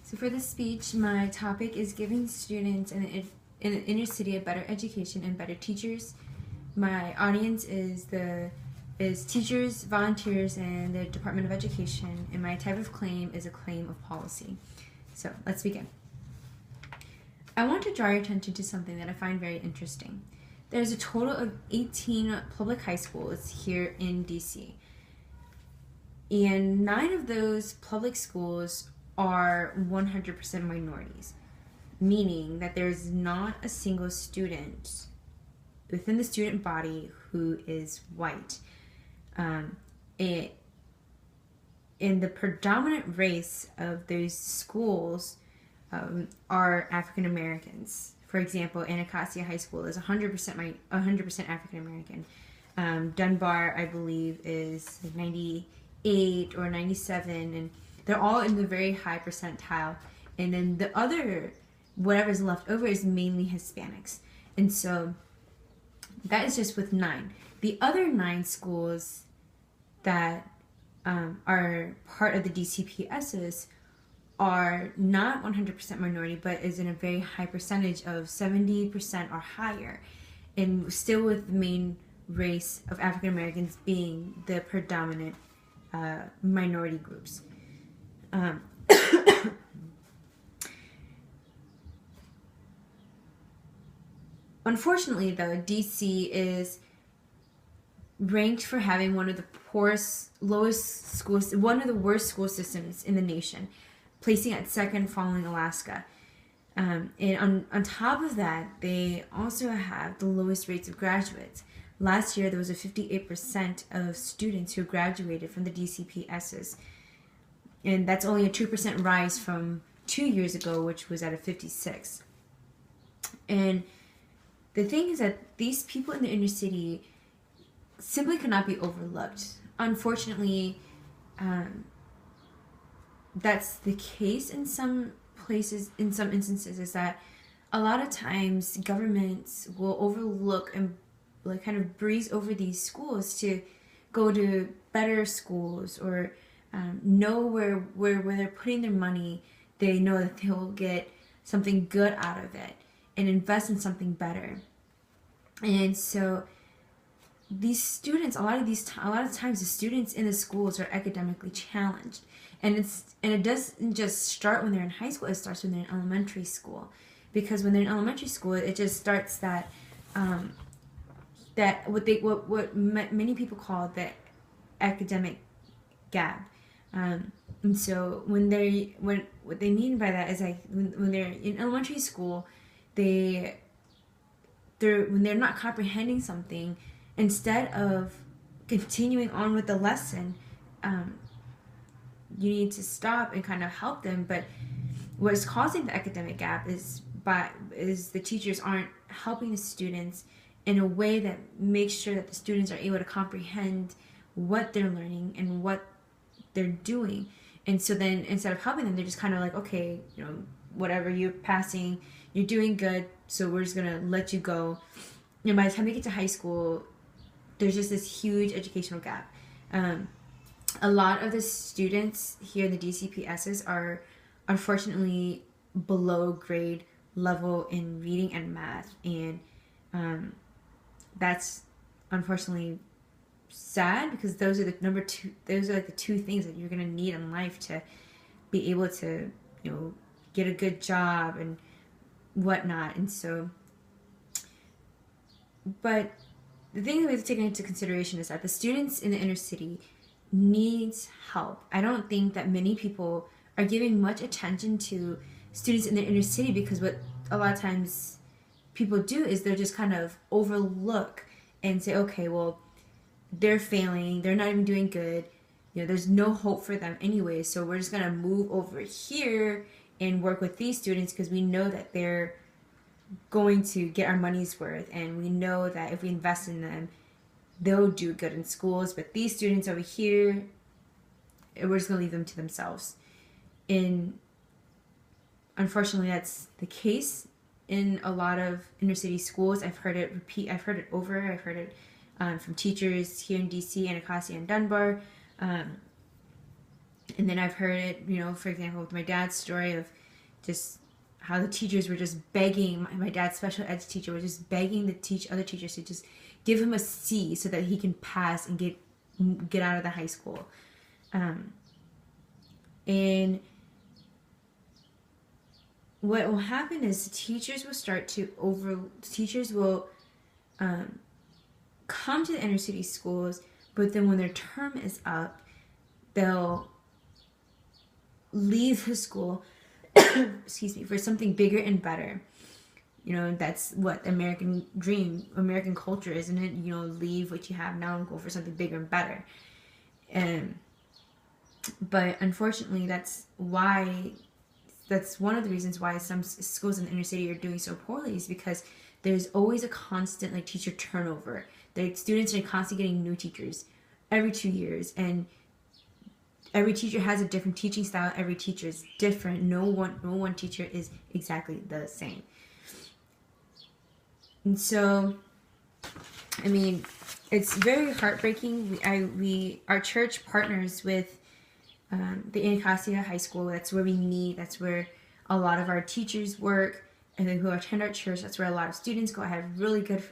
So for this speech, my topic is giving students in the inner city a better education and better teachers. My audience is teachers, volunteers, and the Department of Education, and my type of claim is a claim of policy. So let's begin. I want to draw your attention to something that I find very interesting. There's a total of 18 public high schools here in DC, and 9 of those public schools are 100% minorities, meaning that there's not a single student within the student body who is white. And the predominant race of those schools are African Americans. For example, Anacostia High School is 100% African American. Dunbar, I believe, is 98 or 97, and they're all in the very high percentile. And then the other, whatever's left over, is mainly Hispanics. And so that is just with 9. The other 9 schools that are part of the DCPSs are not 100% minority, but is in a very high percentage of 70% or higher, and still with the main race of African Americans being the predominant minority groups. Unfortunately, though, DC is ranked for having one of the lowest schools, one of the worst school systems in the nation, placing at second following Alaska. And on top of that, they also have the lowest rates of graduates. Last year, there was a 58% of students who graduated from the DCPSs. And that's only a 2% rise from 2 years ago, which was at a 56. And the thing is that these people in the inner city simply cannot be overlooked. Unfortunately, that's the case in some places, in some instances, is that a lot of times governments will overlook and like kind of breeze over these schools to go to better schools, or know where they're putting their money. They know that they will get something good out of it and invest in something better. And so these students, a lot of times the students in the schools are academically challenged, and it doesn't just start when they're in high school. It starts when they're in elementary school, because when they're in elementary school, it just starts that what many people call the academic gap. And so what they mean by that is, like, when they're in elementary school, when they're not comprehending something, instead of continuing on with the lesson, you need to stop and kind of help them. But what's causing the academic gap is the teachers aren't helping the students in a way that makes sure that the students are able to comprehend what they're learning and what they're doing. And so then, instead of helping them, they're just kind of like, okay, whatever, you're passing, you're doing good, so we're just gonna let you go. By the time they get to high school, there's just this huge educational gap. A lot of the students here in the DCPSs are unfortunately below grade level in reading and math, and that's unfortunately sad, because those are the two things that you're going to need in life to be able to get a good job and whatnot. And so, but the thing that we have to take into consideration is that the students in the inner city needs help. I don't think that many people are giving much attention to students in the inner city, because what a lot of times people do is they'll just kind of overlook and say, okay, well, they're failing, they're not even doing good, there's no hope for them anyway, so we're just going to move over here and work with these students because we know that they're going to get our money's worth, and we know that if we invest in them, they'll do good in schools. But these students over here, we're just going to leave them to themselves. And unfortunately, that's the case in a lot of inner city schools. I've heard it from teachers here in DC, Anacostia, and Dunbar. And then I've heard it, for example, with my dad's story of just how the teachers were just begging, my dad's special ed teacher was just begging the other teachers to just give him a C so that he can pass and get out of the high school. And what will happen is teachers will come to the inner city schools, but then when their term is up, they'll leave the school excuse me, for something bigger and better. That's what American dream, American culture, isn't it? Leave what you have now and go for something bigger and better. But unfortunately, that's one of the reasons why some schools in the inner city are doing so poorly, is because there's always a constant teacher turnover. The students are constantly getting new teachers every 2 years, and every teacher has a different teaching style. Every teacher is different. No one teacher is exactly the same. And so, it's very heartbreaking. Our church partners with the Anacostia High School. That's where we meet. That's where a lot of our teachers work, and then who attend our church. That's where a lot of students go. I have really good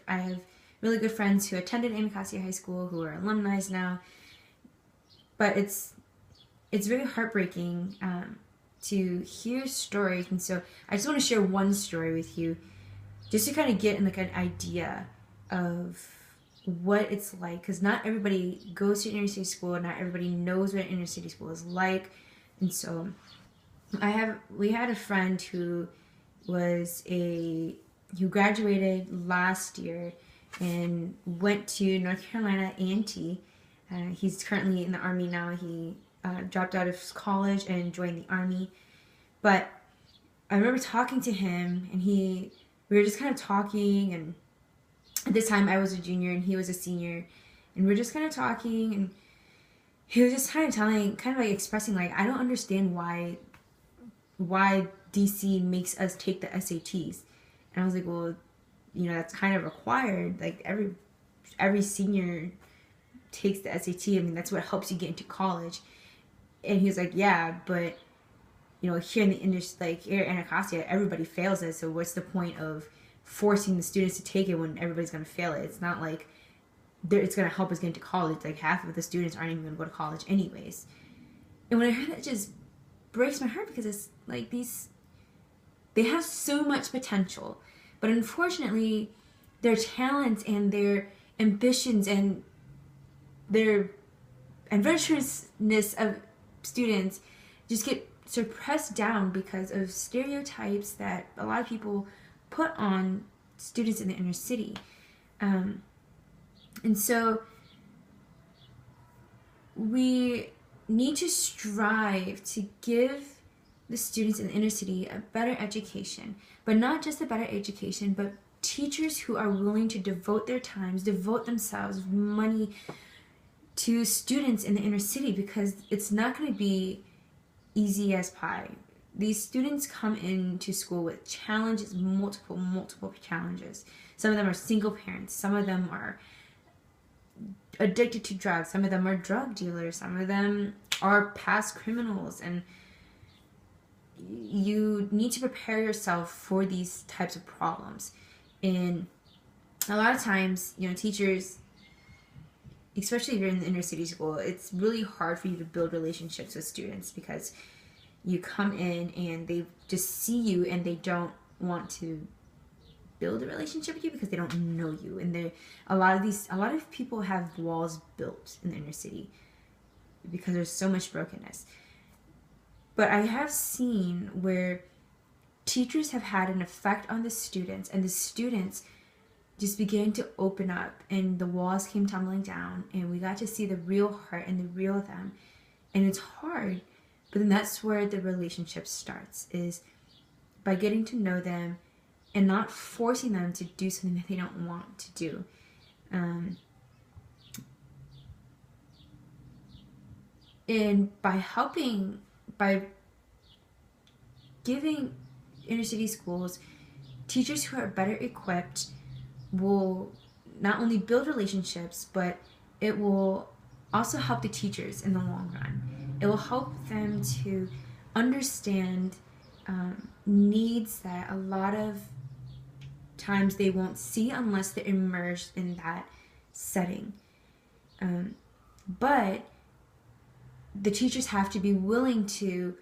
friends who attended Anacostia High School who are alumni now. But it's very heartbreaking to hear stories. And so I just want to share one story with you, just to kind of get an idea of what it's like, because not everybody goes to inner city school, not everybody knows what inner city school is like. And so we had a friend who graduated last year and went to North Carolina A&T. He's currently in the Army now. He dropped out of college and joined the Army. But I remember talking to him, and we were just kind of talking, and at this time I was a junior and he was a senior, and we were just kind of talking, and he was just kind of expressing I don't understand why DC makes us take the SATs. And I was like, well, that's kind of required. Every senior takes the SAT. That's what helps you get into college. And he was like, yeah, but here here in Anacostia, everybody fails it. So what's the point of forcing the students to take it when everybody's going to fail it? It's not like it's going to help us get into college. Half of the students aren't even going to go to college anyways. And when I heard that, it just breaks my heart, because it's they have so much potential, but unfortunately their talents and their ambitions and their adventurousness of students just get suppressed down because of stereotypes that a lot of people put on students in the inner city. And so we need to strive to give the students in the inner city a better education, but not just a better education, but teachers who are willing to devote their times, devote themselves, money to students in the inner city, because it's not going to be easy as pie. These students come into school with challenges, multiple challenges. Some of them are single parents. Some of them are addicted to drugs. Some of them are drug dealers. Some of them are past criminals. And you need to prepare yourself for these types of problems. And a lot of times, teachers, especially if you're in the inner city school, it's really hard for you to build relationships with students, because you come in and they just see you and they don't want to build a relationship with you because they don't know you. And a lot of people have walls built in the inner city because there's so much brokenness. But I have seen where teachers have had an effect on the students, and the students just began to open up, and the walls came tumbling down, and we got to see the real heart and the real them. And it's hard, but then that's where the relationship starts, is by getting to know them and not forcing them to do something that they don't want to do. And by giving inner city schools teachers who are better equipped, will not only build relationships, but it will also help the teachers in the long run. it will help them to understand needs that a lot of times they won't see unless they're immersed in that setting. But the teachers have to be willing to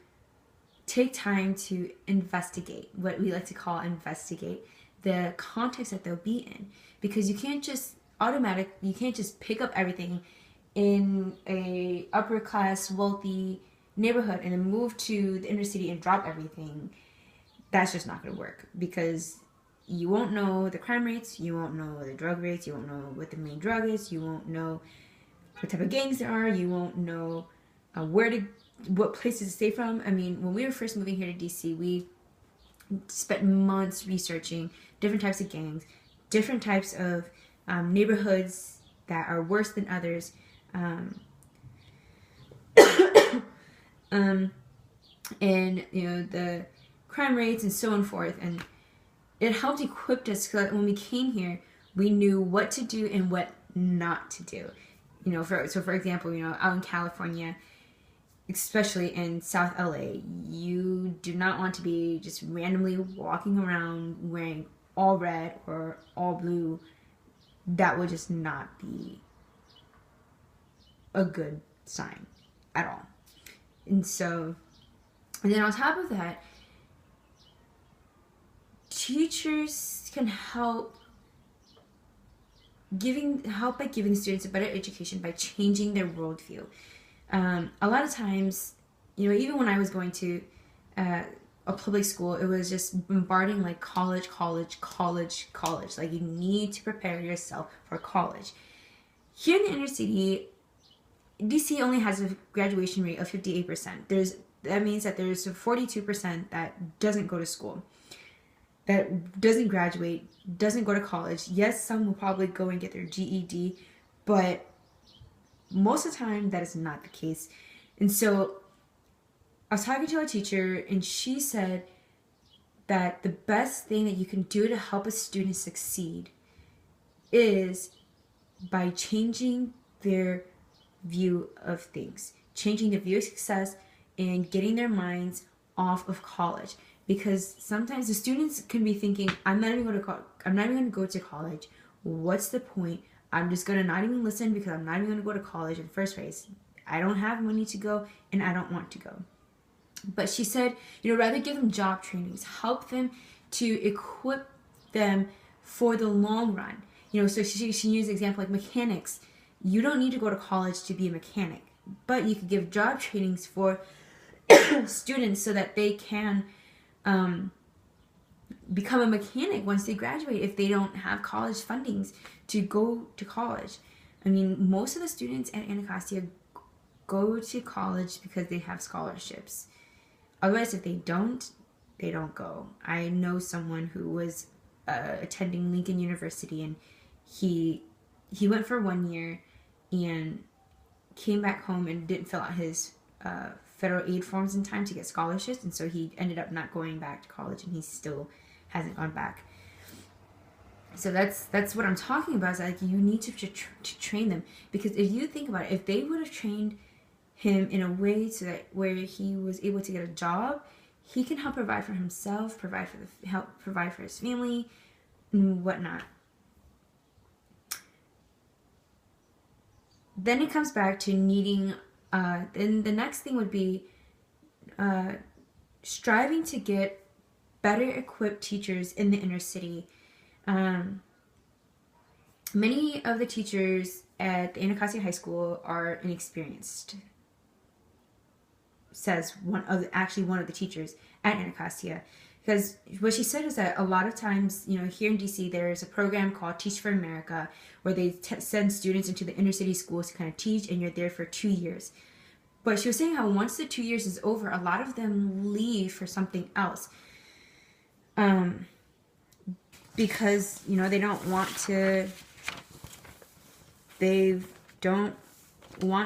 take time to investigate, what we like to call investigate, the context that they'll be in. Because you can't just pick up everything in a upper class, wealthy neighborhood and then move to the inner city and drop everything. That's just not going to work, because you won't know the crime rates, you won't know the drug rates, you won't know what the main drug is, you won't know what type of gangs there are, you won't know what places to stay from. I mean, when we were first moving here to DC, we spent months researching different types of gangs, different types of neighborhoods that are worse than others, and the crime rates and so on forth. And it helped equip us so that when we came here, we knew what to do and what not to do. For example, out in California, especially in South LA, you do not want to be just randomly walking around wearing all red or all blue. That would just not be a good sign at all. And then on top of that, teachers can help by giving students a better education by changing their worldview. A lot of times, even when I was going to a public school, it was just bombarding like college. Like, you need to prepare yourself for college. Here in the inner city, DC only has a graduation rate of 58%. That means that there's 42% that doesn't go to school, that doesn't graduate, doesn't go to college. Yes, some will probably go and get their GED, but most of the time that is not the case. And so I was talking to a teacher, and she said that the best thing that you can do to help a student succeed is by changing their view of things, changing their view of success, and getting their minds off of college. Because sometimes the students can be thinking, I'm not even going to go to college. What's the point? I'm just going to not even listen because I'm not even going to go to college in the first place. I don't have money to go, and I don't want to go. But she said, rather give them job trainings, help them to equip them for the long run. So she used an example like mechanics. You don't need to go to college to be a mechanic, but you could give job trainings for students so that they can become a mechanic once they graduate if they don't have college fundings to go to college. I mean, most of the students at Anacostia go to college because they have scholarships. Otherwise, if they don't go. I know someone who was attending Lincoln University, and he went for 1 year and came back home and didn't fill out his federal aid forms in time to get scholarships, and so he ended up not going back to college, and he still hasn't gone back. So that's what I'm talking about. Is like, you need to train them, because if you think about it, if they would have trained him in a way so that where he was able to get a job, he can help provide for himself, provide for his family, and whatnot. Then it comes back to needing. Then the next thing would be striving to get better equipped teachers in the inner city. Many of the teachers at the Anacostia High School are inexperienced, says one of the teachers at Anacostia. Because what she said is that a lot of times, here in DC, there's a program called Teach for America, where they send students into the inner city schools to kind of teach, and you're there for 2 years. But she was saying how once the 2 years is over, a lot of them leave for something else. Because, they don't want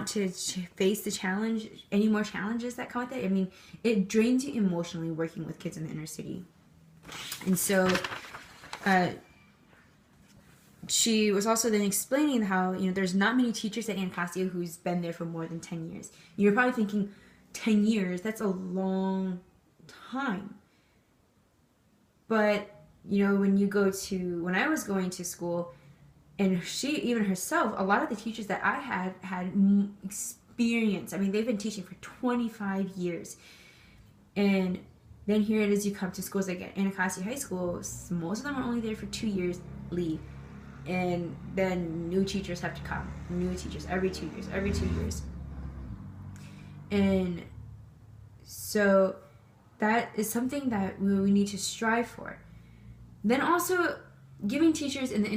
to face the challenge, any more challenges that come with it. I mean, it drains you emotionally working with kids in the inner city. And so she was also then explaining how, there's not many teachers at Anacostia who's been there for more than 10 years. You're probably thinking, 10 years, that's a long time. But, you know, when I was going to school, and she, even herself, a lot of the teachers that I had experience. I mean, they've been teaching for 25 years. And then here it is, you come to schools like Anacostia High School, most of them are only there for 2 years, leave. And then new teachers have to come. New teachers every 2 years. And so that is something that we need to strive for. Then also giving teachers in the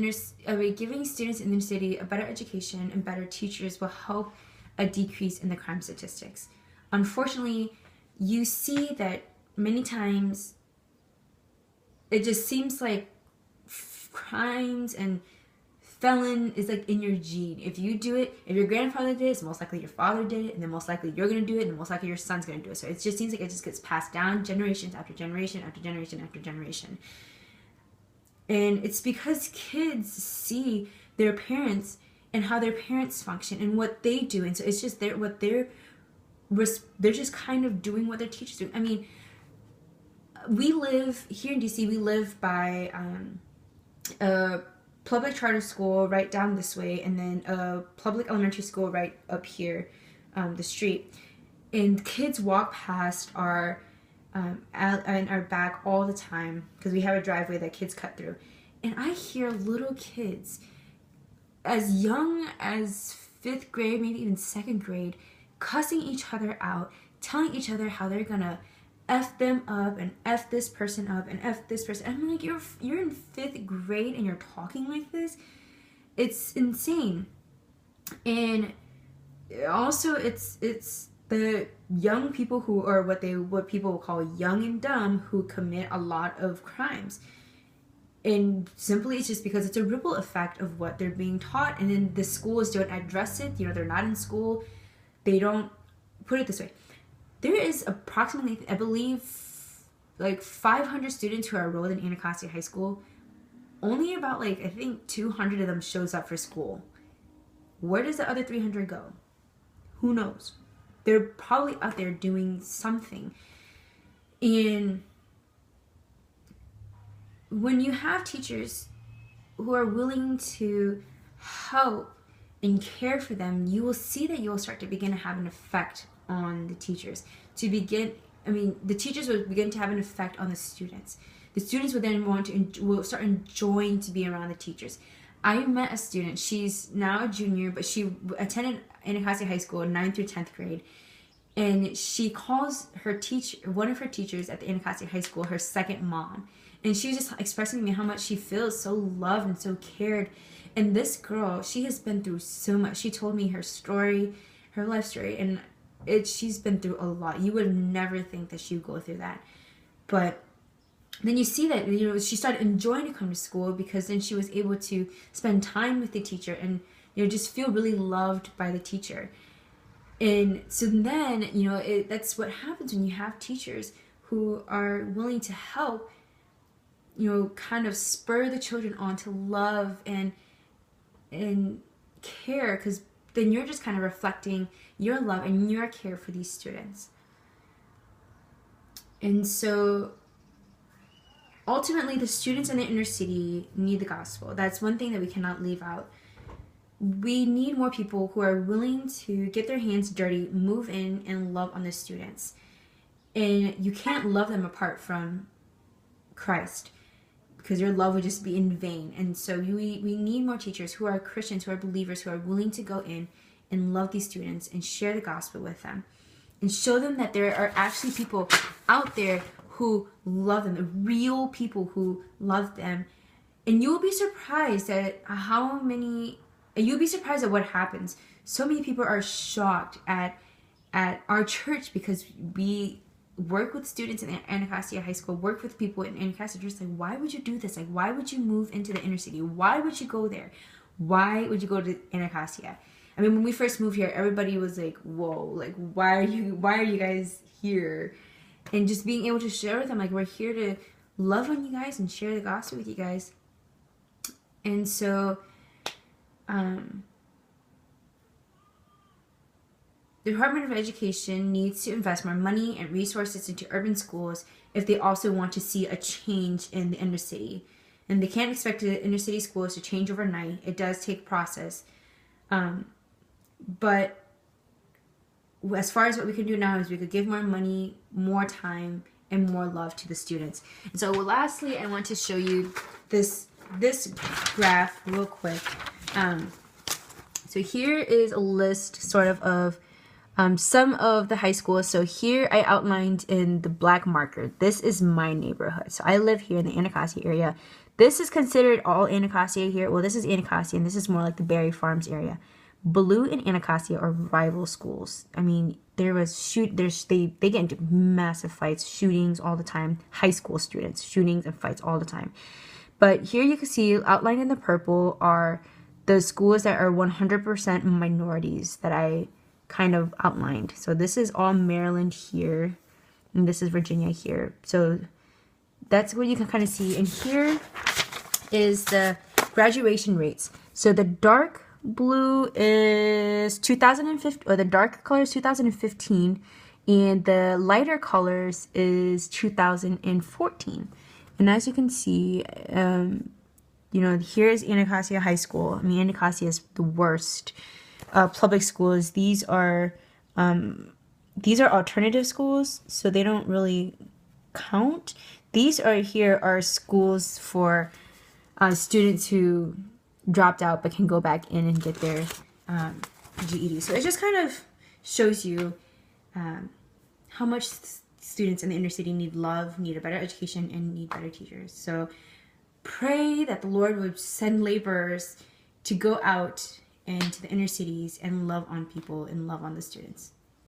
giving students in the inner city a better education and better teachers will help a decrease in the crime statistics. Unfortunately, you see that many times it just seems like crimes and felon is like in your gene. If you do it, if your grandfather did it, it's most likely your father did it, and then most likely you're going to do it, and then most likely your son's going to do it. So it just seems like it just gets passed down generations after generation after generation after generation. And it's because kids see their parents and how their parents function and what they do, and so it's just they're just kind of doing what their teachers do. I mean, we live here in DC. We live by a public charter school right down this way, and then a public elementary school right up here, the street. And kids walk past our back all the time because we have a driveway that kids cut through. And I hear little kids as young as 5th grade, maybe even 2nd grade, cussing each other out, telling each other how they're gonna F them up and F this person up and F this person. I'm like, you're in 5th grade and you're talking like this? It's insane. And also it's the young people who are what people will call young and dumb, who commit a lot of crimes. And simply it's just because it's a ripple effect of what they're being taught, and then the schools don't address it. You know, they're not in school. They don't put it this way. There is approximately, I believe, like 500 students who are enrolled in Anacostia High School. Only about, like, I think 200 of them shows up for school. Where does the other 300 go? Who knows? They're probably out there doing something. And when you have teachers who are willing to help and care for them, you will see that you will start to begin to have an effect on the teachers. The teachers will begin to have an effect on the students. The students will then will start enjoying to be around the teachers. I met a student, she's now a junior, but she attended Anacostia High School in 9th through 10th grade. And she calls one of her teachers at the Anacostia High School her second mom. And she was just expressing to me how much she feels so loved and so cared. And this girl, she has been through so much. She told me her story, her life story, and she's been through a lot. You would never think that she would go through that. But then you see that, you know, she started enjoying to come to school because then she was able to spend time with the teacher and, you know, just feel really loved by the teacher. And so then, you know, that's what happens when you have teachers who are willing to help, you know, kind of spur the children on to love and care, because then you're just kind of reflecting your love and your care for these students. And so ultimately, the students in the inner city need the gospel. That's one thing that we cannot leave out. We need more people who are willing to get their hands dirty, move in, and love on the students. And you can't love them apart from Christ, because your love would just be in vain. And so we need more teachers who are Christians, who are believers, who are willing to go in and love these students and share the gospel with them and show them that there are actually people out there who love them, the real people who love them. And you will be surprised at you'll be surprised at what happens. So many people are shocked at our church because we work with students in Anacostia High School, work with people in Anacostia, just like, why would you do this? Like, why would you move into the inner city? Why would you go there? Why would you go to Anacostia? I mean, when we first moved here, everybody was like, whoa, like, why are you guys here? And just being able to share with them, like, we're here to love on you guys and share the gospel with you guys. And so, the Department of Education needs to invest more money and resources into urban schools if they also want to see a change in the inner city. And they can't expect the inner city schools to change overnight. It does take process. But as far as what we can do now is we could give more money, more time, and more love to the students. And so lastly, I want to show you this graph real quick. So here is a list sort of some of the high schools. So here I outlined in the black marker. This is my neighborhood. So I live here in the Anacostia area. This is considered all Anacostia here. Well, this is Anacostia, and this is more like the Berry Farms area. Blue and Anacostia are rival schools. I mean, they get into massive fights, shootings all the time. High school students, shootings and fights all the time. But here you can see outlined in the purple are the schools that are 100% minorities that I kind of outlined. So this is all Maryland here, and this is Virginia here. So that's what you can kind of see. And here is the graduation rates. So the dark blue is 2015, or the dark color is 2015, and the lighter colors is 2014. And as you can see, you know, here's Anacostia High School. I mean, Anacostia is the worst public schools. These are alternative schools, so they don't really count. These are schools for students who dropped out but can go back in and get their GED. So it just kind of shows you how much students in the inner city need love, need a better education, and need better teachers. So pray that the Lord would send laborers to go out into the inner cities and love on people and love on the students.